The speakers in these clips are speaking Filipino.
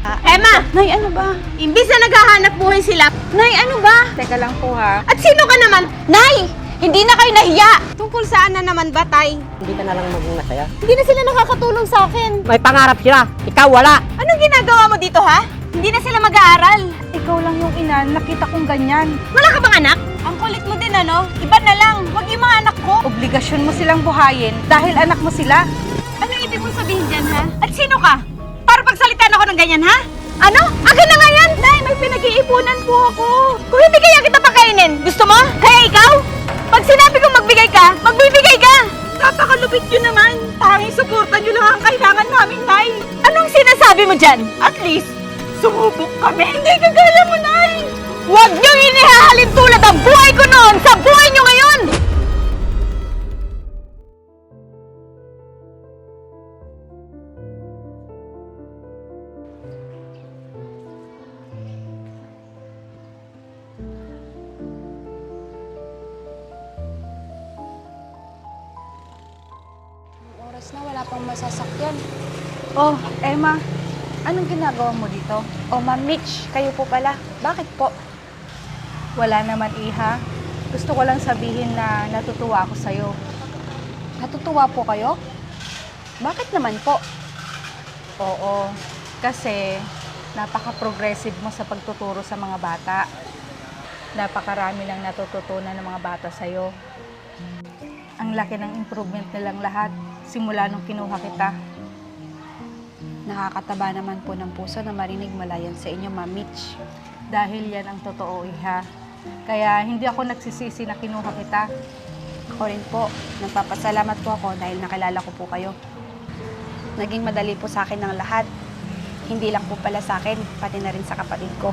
Emma! Nay, ano ba? Imbis na naghahanap buhay sila. Nay, ano ba? Teka lang po ha. At sino ka naman? Nay! Hindi na kayo nahiya! Tungkol saan na naman ba, Tay? Hindi ka na lang maging masaya. Hindi na sila nakakatulong sa akin. May pangarap sila, ikaw wala. Anong ginagawa mo dito, ha? Hindi na sila mag-aaral. Ikaw lang yung ina, nakita kong ganyan. Wala ka bang anak? Ang kulit mo din, ano? Iba na lang. Huwag yung mga anak ko. Obligasyon mo silang buhayin dahil anak mo sila. Ano ibig mong sabihin dyan, ha? At sino ka? Para pagsalitaan ako ng ganyan, ha? Ano? Aga na nga yan! Nay, may pinag-iipunan po ako. Kung hindi kaya kita pakainin, gusto mo? Kaya ikaw? Pag sinabi kong magbigay ka, magbibigay ka! Napakalupit yun naman. Tanging suporta nyo lang ang kailangan namin, Nay. Anong sinasabi mo dyan? At least, sumubok kami. Hindi kagaya mo, Nay. Huwag nyo inihahalin tulad ang buhay ko noon sa buhay nyo ngayon! Oras na, wala pang masasakyan. Oh, Emma, anong ginagawa mo dito? Oh, Ma'am Mitch, kayo po pala. Bakit po? Wala naman iha. Gusto ko lang sabihin na natutuwa ako sa'yo. Natutuwa po kayo? Bakit naman po? Oo, kasi napaka-progressive mo sa pagtuturo sa mga bata. Napakarami lang natututunan ng mga bata sa'yo. Ang laki ng improvement nilang lahat simula nung kinuha kita. Nakakataba naman po ng puso na marinig mula yan sa inyo, Ma'am Mitch. Dahil yan ang totoo, iha. Kaya hindi ako nagsisisi na kinuha kita. Ako rin po, nagpapasalamat po ako dahil nakilala ko po kayo. Naging madali po sa akin ang lahat. Hindi lang po pala sa akin, pati na rin sa kapatid ko.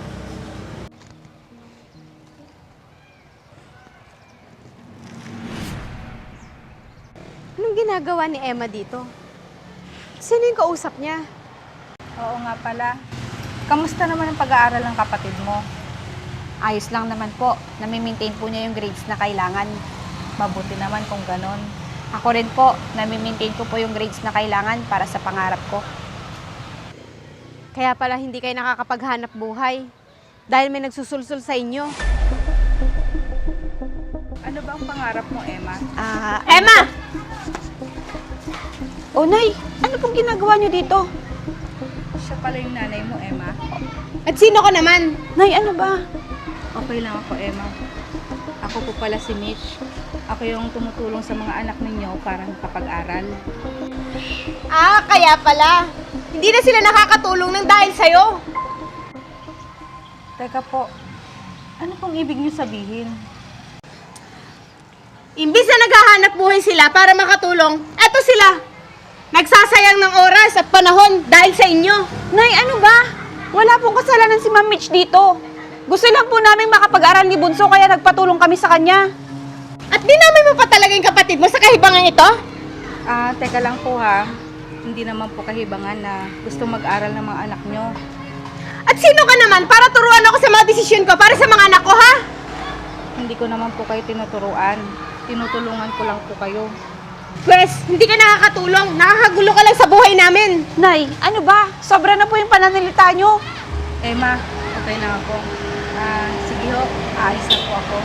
Anong ginagawa ni Emma dito? Sino yung kausap niya? Oo nga pala. Kamusta naman ang pag-aaral ng kapatid mo? Ayos lang naman po, nami-maintain po niya yung grades na kailangan. Mabuti naman kung ganon. Ako rin po, nami-maintain ko po yung grades na kailangan para sa pangarap ko. Kaya pala hindi kayo nakakapaghanap buhay. Dahil may nagsusulsul sa inyo. Ano ba ang pangarap mo, Emma? Emma! Oh, Nay, ano pong ginagawa niyo dito? Siya pala yung nanay mo, Emma. At sino ka naman? Nay, ano ba? Okay lang ako, Emma. Ako po pala si Mitch. Ako yung tumutulong sa mga anak ninyo para makapag-aral. Kaya pala. Hindi na sila nakakatulong ng dahil sa'yo. Teka po, ano pong ibig niyo sabihin? Imbis na naghahanap buhay sila para makatulong, eto sila. Nagsasayang ng oras at panahon dahil sa inyo. Nay, ano ba? Wala pong kasalanan si Ma'am Mitch dito. Gusto lang po namin makapag-aral ni Bunso kaya nagpatulong kami sa kanya. At dinamay mo pa talaga yung kapatid mo sa kahibangan ito? Teka lang po ha. Hindi naman po kahibangan na gusto mag-aral ng mga anak nyo. At sino ka naman para turuan ako sa mga desisyon ko para sa mga anak ko, ha? Hindi ko naman po kayo tinuturuan. Tinutulungan ko lang po kayo. Pwes, hindi ka nakakatulong. Nakakagulo ka lang sa buhay namin. Nay, ano ba? Sobra na po yung pananalita nyo. Emma, okay na ako. Sige ho, aalis na po ako.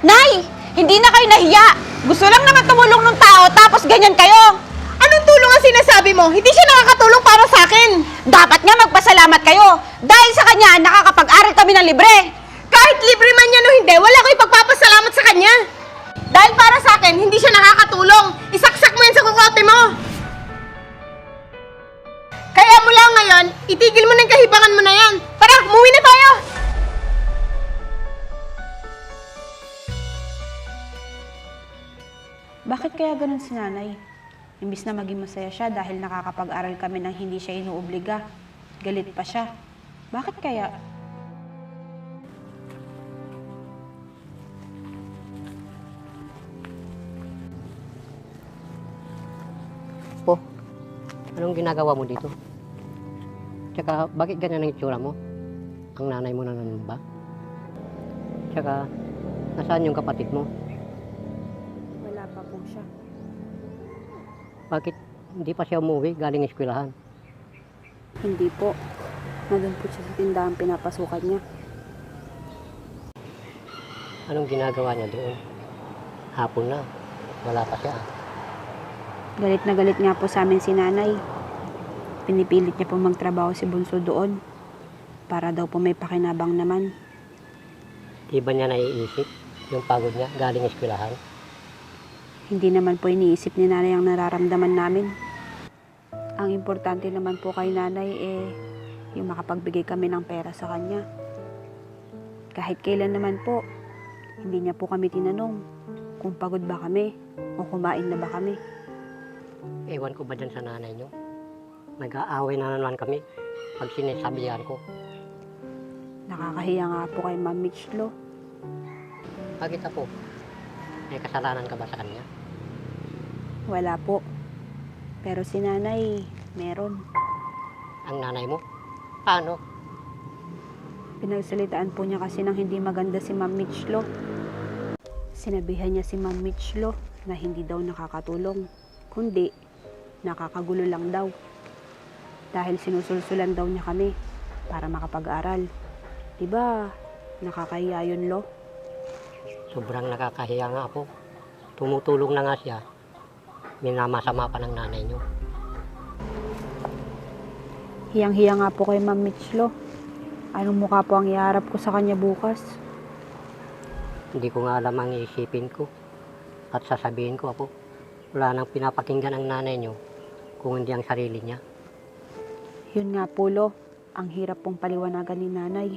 Nay, hindi na kayo nahiya. Gusto lang naman tumulong ng tao tapos ganyan kayo. Anong tulong ang sinasabi mo? Hindi siya nakakatulong para sa akin. Dapat nga magpasalamat kayo. Dahil sa kanya, nakakapag-aral kami ng libre. Kahit libre man yan o hindi, wala ko ipagpapasalamat sa kanya. Dahil para sa akin, hindi siya nakakatulong. Isaksak mo yan sa kukote mo. Kaya mula ngayon, itigil mo na yung kahibangan mo na yan. Tara, umuwi na tayo. Bakit kaya ganun si nanay? Imbis na maging masaya siya dahil nakakapag-aral kami nang hindi siya inuobliga. Galit pa siya. Bakit kaya? Po, anong ginagawa mo dito? Tsaka, bakit ganyan ang itsura mo? Ang nanay mo na naman ba? Tsaka, Nasaan yung kapatid mo? Wala pa po siya. Bakit hindi pa siya umuwi galing eskwelahan? Hindi po. Nandun po siya sa tindahan pinapasukan niya. Anong ginagawa niya doon? Hapon na. Wala pa siya. Galit na galit nga po sa amin si nanay. Pinipilit niya po magtrabaho si Bunso doon. Para daw po may pakinabang naman. Di ba niya naiisip yung pagod niya galing eskwelahan? Hindi naman po iniisip ni nanay ang nararamdaman namin. Ang importante naman po kay nanay yung makapagbigay kami ng pera sa kanya. Kahit kailan naman po, hindi niya po kami tinanong kung pagod ba kami o kumain na ba kami. Ewan ko ba dyan sa nanay niyo? Nag-aaway na naman kami pag sinasabihan ko. Nakakahiya nga po kay Ma'am Mitchlo. Bakit ako? May kasalanan ka ba sa kanya? Wala po. Pero si nanay, meron. Ang nanay mo? Paano? Pinagsalitaan po niya kasi ng hindi maganda si Ma'am Mitchlo. Sinabihan niya si Ma'am Mitchlo na hindi daw nakakatulong, kundi nakakagulo lang daw. Dahil sinusulsulan daw niya kami para makapag-aral. Diba, nakakahiya yun, Lo? Sobrang nakakahiya nga po. Tumutulong na nga siya. Minamasama pa ng nanay niyo. Hiyang-hiya nga po kay Ma'am Mitchlo. Anong mukha po ang iharap ko sa kanya bukas? Hindi ko nga alam ang iisipin ko. At sasabihin ko, Apo, wala nang pinapakinggan ang nanay niyo kung hindi ang sarili niya. Yun nga po, Lo. Ang hirap pong paliwanagan ni nanay.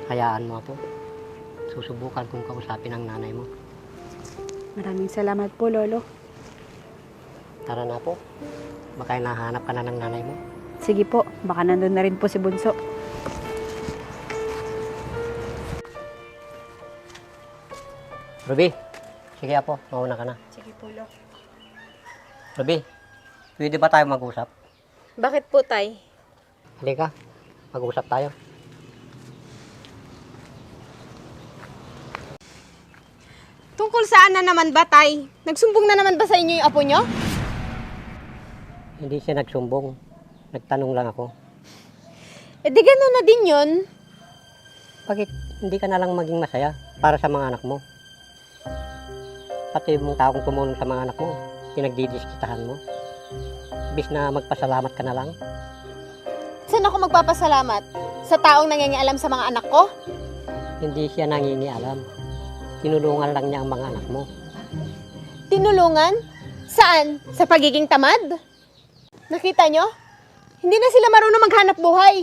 Hayaan mo, Apo. Susubukan kong kausapin ang nanay mo. Maraming salamat po, Lolo. Tara na po. Baka nahanap ka na ng nanay mo. Sige po, baka nandun na rin po si Bunso. Ruby, sige Apo, mauna ka na. Sige po, Lo. Ruby, pwede ba tayo mag-usap? Bakit po, Tay? Halika, mag-usap tayo. Tungkol saan na naman ba, Tay? Nagsumbong na naman ba sa inyo yung apo nyo? Hindi siya nagsumbong. Nagtanong lang ako. Eh di gano'n na din yun. Bakit hindi ka na lang maging masaya para sa mga anak mo? Pati yung taong tumulong sa mga anak mo, pinagdidiskitahan mo. Bis na magpasalamat ka na lang. Saan ako magpapasalamat? Sa taong nangingialam sa mga anak ko? Hindi siya nangingialam. Tinulungan lang niya ang mga anak mo. Tinulungan? Saan? Sa pagiging tamad? Nakita nyo? Hindi na sila marunong maghanap buhay.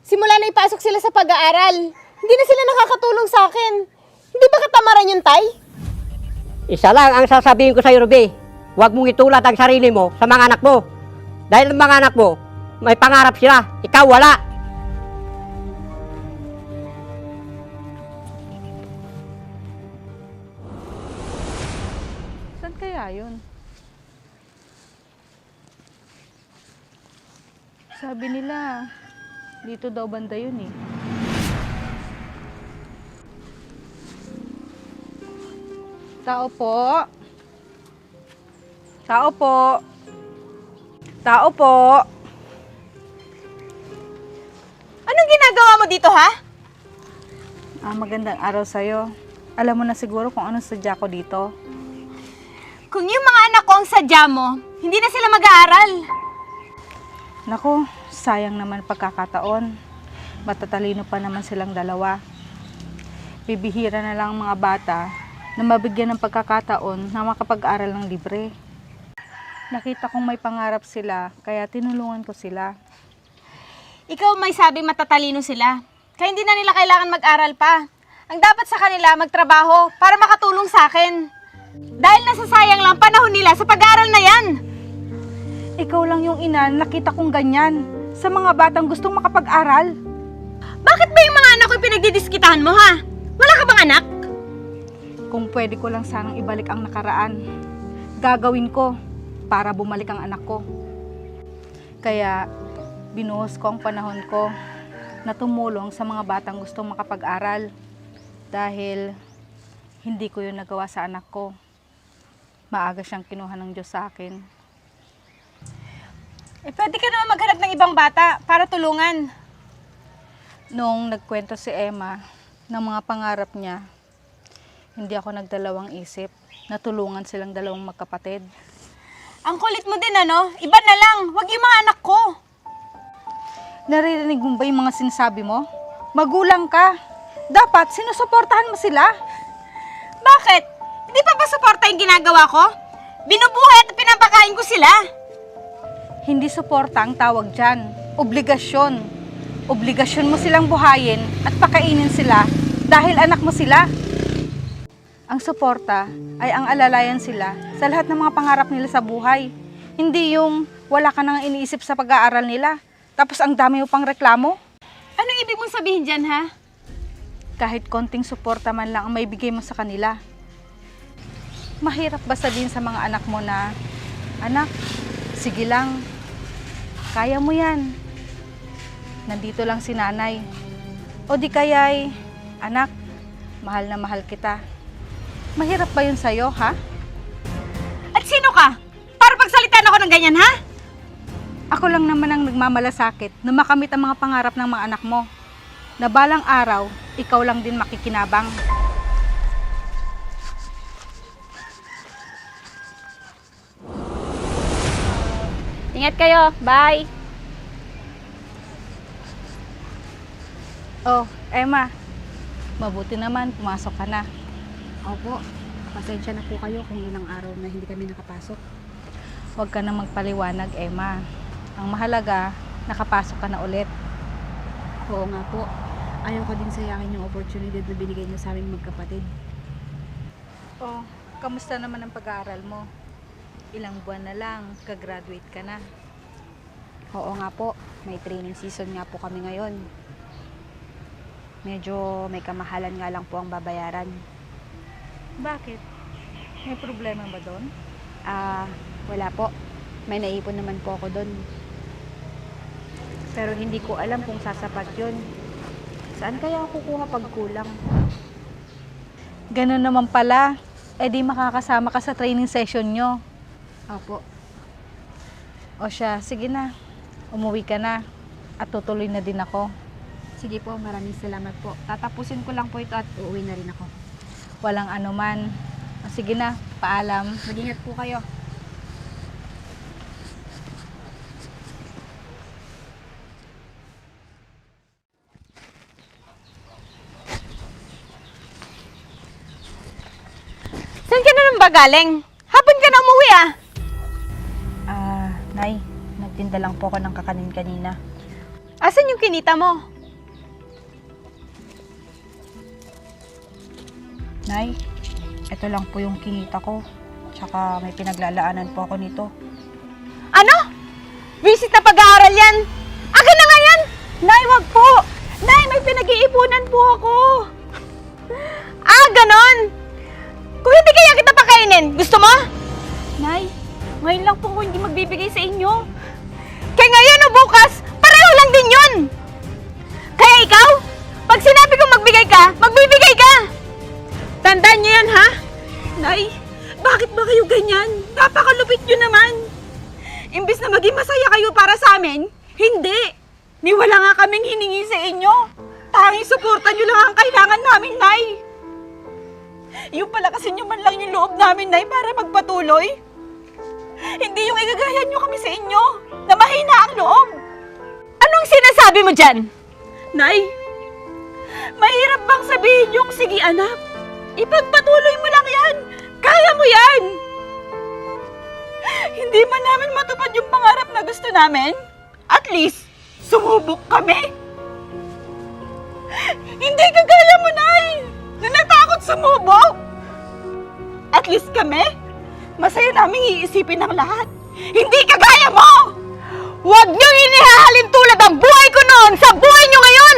Simula na ipasok sila sa pag-aaral. Hindi na sila nakakatulong sa akin. Hindi ba katamaran yun, Tay? Isa lang ang sasabihin ko sa iyo, Ruby. Huwag mong itulad ang sarili mo sa mga anak mo. Dahil ang mga anak mo, may pangarap sila. Ikaw wala. Saan kaya yun? Sabi nila, dito daw banda yun eh. Tao po. Tao po. Tao po. Anong ginagawa mo dito, ha? Magandang araw sa'yo. Alam mo na siguro kung anong sadya ko dito. Kung yung mga anak ko ang sadya mo, hindi na sila mag-aaral. Naku, sayang naman pagkakataon. Matatalino pa naman silang dalawa. Bibihira na lang ang mga bata na mabigyan ng pagkakataon na makapag-aral ng libre. Nakita kong may pangarap sila, kaya tinulungan ko sila. Ikaw may sabing matatalino sila. Kaya hindi na nila kailangan mag-aral pa. Ang dapat sa kanila, magtrabaho para makatulong sa akin. Dahil nasasayang lang panahon nila sa pag-aaral na yan. Ikaw lang yung ina, nakita kong ganyan sa mga batang gustong makapag-aral. Bakit ba yung mga anak ko yung pinagdidiskitahan mo, ha? Wala ka bang anak? Kung pwede ko lang sanang ibalik ang nakaraan, gagawin ko para bumalik ang anak ko. Kaya binuhos ko ang panahon ko na tumulong sa mga batang gustong makapag-aral. Dahil hindi ko yun nagawa sa anak ko. Maaga siyang kinuha ng Diyos sa akin. Pwede ka naman maghanap ng ibang bata para tulungan. Nung nagkwento si Emma ng mga pangarap niya, hindi ako nagdalawang isip na tulungan silang dalawang magkapatid. Ang kulit mo din, ano? Iba na lang. Huwag yung mga anak ko. Naririnig mo ba yung mga sinasabi mo? Magulang ka. Dapat sinusuportahan mo sila. Bakit? Hindi pa ba suporta yung ginagawa ko? Binubuhay at pinapakain ko sila. Hindi suporta ang tawag dyan. Obligasyon. Obligasyon mo silang buhayin at pakainin sila dahil anak mo sila. Ang suporta ay ang alalayan sila sa lahat ng mga pangarap nila sa buhay. Hindi yung wala ka nang iniisip sa pag-aaral nila, tapos ang dami mo pang reklamo. Anong ibig mong sabihin dyan, ha? Kahit konting suporta man lang ang may bigay mo sa kanila. Mahirap ba sabihin sa mga anak mo na, anak, sige lang, kaya mo yan. Nandito lang si nanay. O di kaya'y, anak, mahal na mahal kita. Mahirap ba yun sa'yo, ha? At sino ka? Para pagsalitaan ako ng ganyan, ha? Ako lang naman ang nagmamalasakit na makamit ang mga pangarap ng mga anak mo. Na balang araw, ikaw lang din makikinabang. Ingat kayo. Bye! Oh, Emma, mabuti naman, pumasok ka na. Opo, pasensya na po kayo kung ilang araw na hindi kami nakapasok. Huwag ka na magpaliwanag, Emma. Ang mahalaga, nakapasok ka na ulit. Oo nga po. Ayaw ko din sayangin yung opportunity na binigay niyo sa aming magkapatid. Oh, kamusta naman ang pag-aaral mo? Ilang buwan na lang, kagraduate ka na. Oo nga po, may training season nga po kami ngayon. Medyo may kamahalan nga lang po ang babayaran. Bakit? May problema ba doon? Wala po. May naipon naman po ako doon. Pero hindi ko alam kung sasapat yun. Saan kaya ako kukuha pag kulang? Ganun naman pala. Eh di makakasama ka sa training session nyo. Opo. O siya, sige na. Umuwi ka na. At tutuloy na din ako. Sige po, maraming salamat po. Tatapusin ko lang po ito at uuwi na rin ako. Walang anuman. O sige na, paalam. Mag-ingat po kayo. Saan ka na nang ba galing? Hapon ka na umuwi, ah. Nay, nagtinda lang po ako ng kakanin kanina. Asan yung kinita mo? Nay, ito lang po yung kinita ko. Tsaka may pinaglalaanan po ako nito. Ano? Visit na pag-aaral yan? Akin na nga yan! Nay, wag po! Nay, may pinag-iipunan po ako! Ganon! Kung hindi kaya kita pakainin, gusto mo? Nay, ngayon lang po ako hindi magbibigay sa inyo. Kaya ngayon o bukas, pareho lang din yun! Kaya ikaw, pag sinabi ko magbigay ka, magbibigay ka! Tandaan niyo yan, ha? Nay, bakit ba kayo ganyan? Napakalupit nyo naman! Imbis na maging masaya kayo para sa amin, hindi! Ni wala nga kaming hiningi sa inyo. Tanging suporta nyo lang ang kailangan namin, Nay. Yung palakasin nyo man lang yung loob namin, Nay, para magpatuloy. Hindi yung igagaya nyo kami sa inyo, na mahina ang loob. Anong sinasabi mo dyan? Nay, mahirap bang sabihin yung sige anak? Ipagpatuloy mo lang yan. Kaya mo yan. Hindi man namin matupad yung pangarap na gusto namin. At least, sumubok kami. Hindi kagaya mo, Nay, na natakot sumubok. At least kami, masaya naming iisipin ang lahat. Hindi kagaya mo! Huwag niyong inihahalin tulad ang buhay ko noon sa buhay niyo ngayon!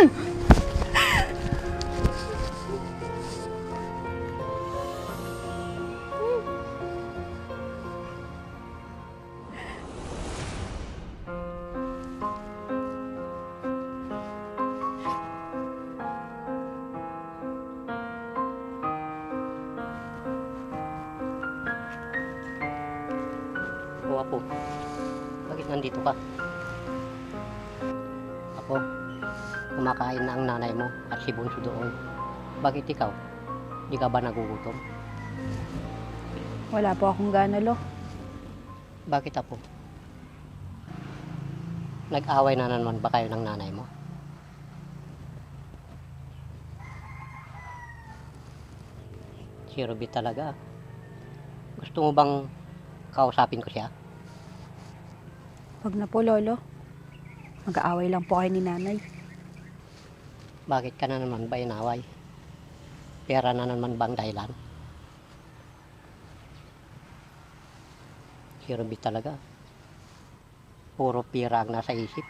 Apo, bakit nandito ka? Apo, kumakain na ang nanay mo at si Bunso doon. Bakit ikaw? Di ka ba nagugutom? Wala po akong gana, Lo. Bakit Apo? Nag-away na naman ba kayo ng nanay mo? Si Ruby talaga. Gusto mo bang kausapin ko siya? Wag na po, Lolo. Mag-aaway lang po kayo ni Nanay. Bakit ka na naman ba inaway? Pera na naman bang dahilan? Si Ruby talaga. Puro pira ang nasa isip.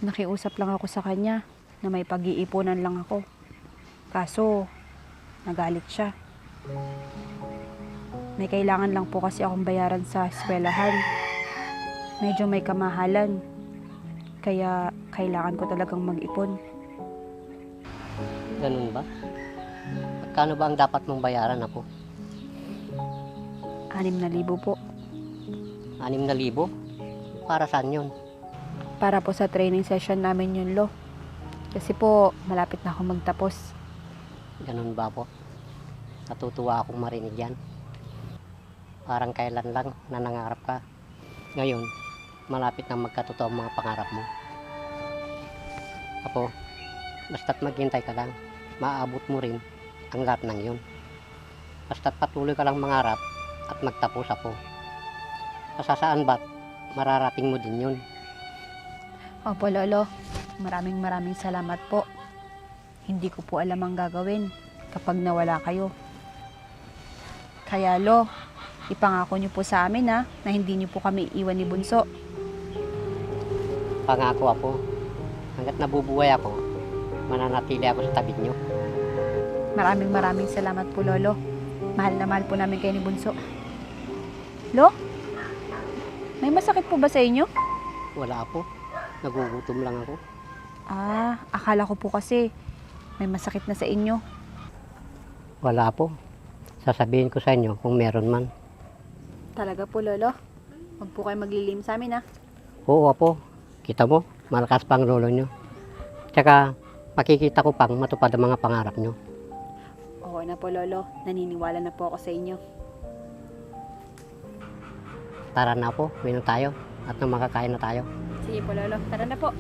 Nakiusap lang ako sa kanya na may pag-iipunan lang ako. Kaso, nagalit siya. May kailangan lang po kasi akong bayaran sa eskwelahan. Medyo may kamahalan. Kaya kailangan ko talagang mag-ipon. Ganun ba? Magkano ba ang dapat mong bayaran Apo? 6,000 po. 6,000? Para saan yun? Para po sa training session namin yun, Lo. Kasi po, malapit na ako magtapos. Ganun ba po? Natutuwa akong marinig yan. Parang kailan lang na nangarap ka. Ngayon, malapit na magkatotoo ang mga pangarap mo. Apo, basta't maghintay ka lang, maaabot mo rin ang lahat ng yun. Basta't patuloy ka lang mangarap at magtapos Apo. Pasasaan ba't mararating mo din yun. Opo, Lolo. Maraming salamat po. Hindi ko po alam ang gagawin kapag nawala kayo. Kaya, Lo, ipangako niyo po sa amin na hindi niyo po kami iwan ni Bunso. Pangako Apo, hanggat nabubuhay ako, mananatili ako sa tabi niyo. Maraming salamat po, Lolo. Mahal na mahal po namin kayo ni Bunso. Lo, may masakit po ba sa inyo? Wala Apo, nagugutom lang ako. Akala ko po kasi may masakit na sa inyo. Wala po. Sasabihin ko sa inyo kung meron man. Talaga po, Lolo. Huwag po kayo maglilim sa amin, ha? Oo Apo, kita mo, malakas pa ang lolo nyo. Tsaka makikita ko pang matupad ang mga pangarap nyo. Oo na po, Lolo. Naniniwala na po ako sa inyo. Tara na po, minom tayo at nang makakain na tayo. Sige po, Lolo. Tara na po.